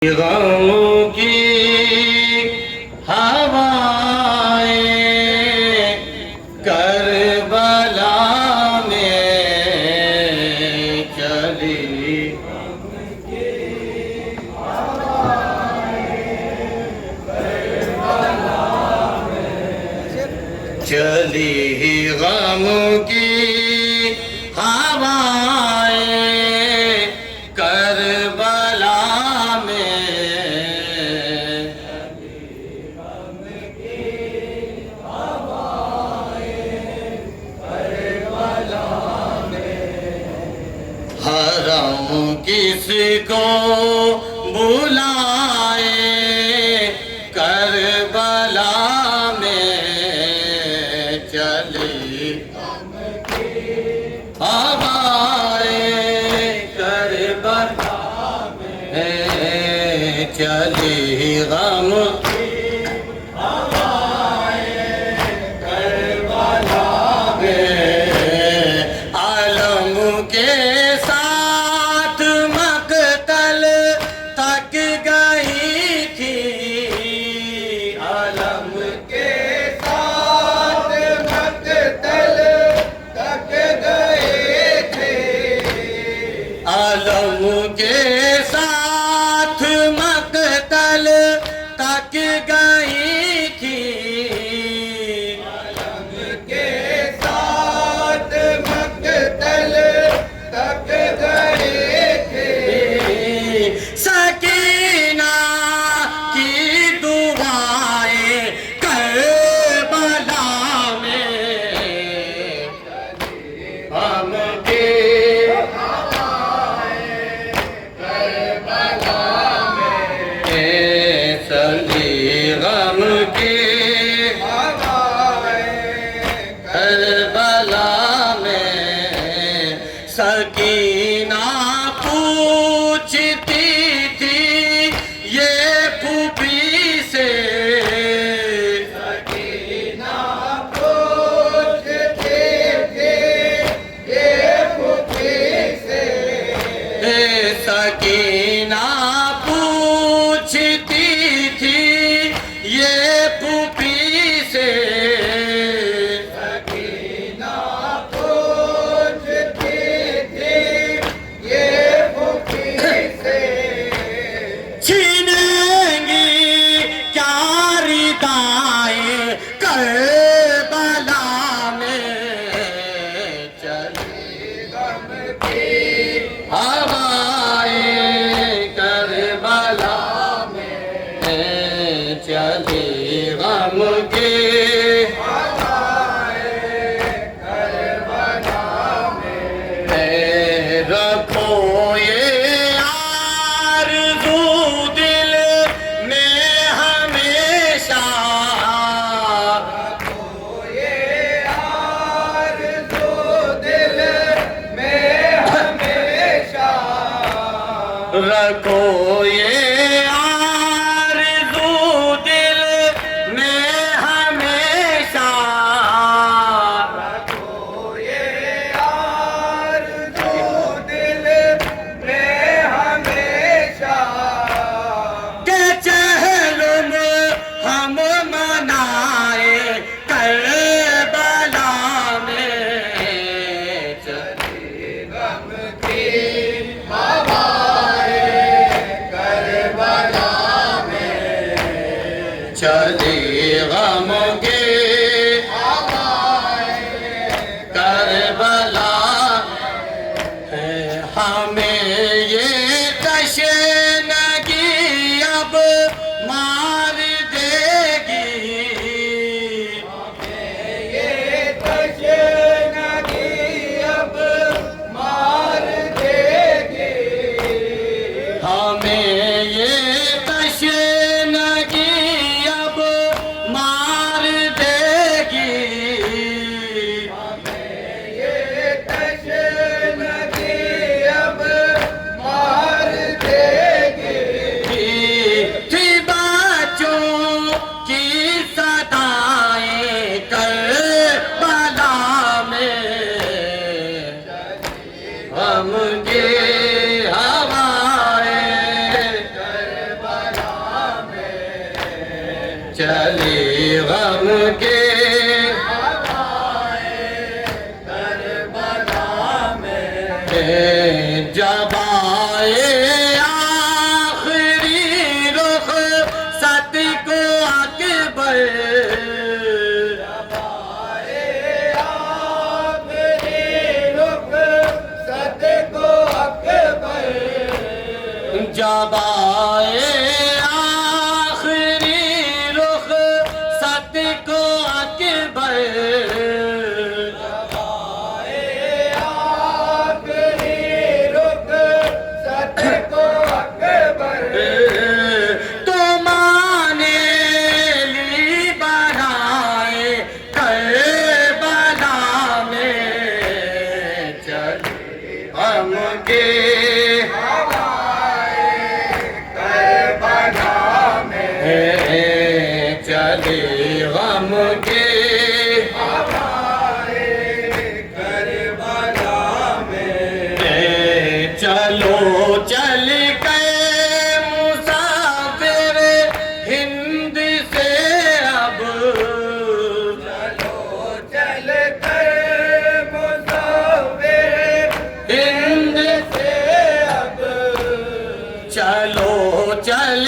गमों की हवाएं करबला में चली, चली गम की हवाएं करबला में, हरम किसको बुलाए करबला में चली हवाएं करबला में, चली गम करबला में, आलम के साथ मकतल तक गई थी, आलम के साथ मकतल तक गए थे, आलम के साथ मकतल तक गई थी, आलम के साथ मकतल तक गए थे, सकीना की दुआएं करबला में, हम के चली गम की करबला में, सकीना पूछती थी ये फूफी से, सकीना पूछती थी ये फूफी से, सकीना पूछती थी ये फूफी से, सकीना पूछती थी ये फूफी से, छीनेंगी क्या रिदाएं करबला में, चली गम की हवाएं करबला में, चली गम की हवाएं करबला में, रखो ये आरज़ू दिल में हमेशा, रखो ये आरज़ू दिल में हमेशा, रखो ये आरज़ू दिल में हमेशा, रखो ये आरज़ू दिल में हमेशा, के चहलुम हम मनाए करबला में, चली गम की हवाएं करबला में, चली गम की हवाएं करबला में, हमें ये तशनगी अब मार देगी, हमें ये तशनगी अब मार देगी, हमें ये तशनगी अब मार चले गम के जब आए आखिरी रुख सत को अकबर जब आए आखिरी रुख सत को अकबर तो माने ली बढ़ाए करबला में चले हम के चले हम के चलो चल के मुसाफिर हिंद से अब चलो चल के मुसाफिर हिंद से अब चलो चल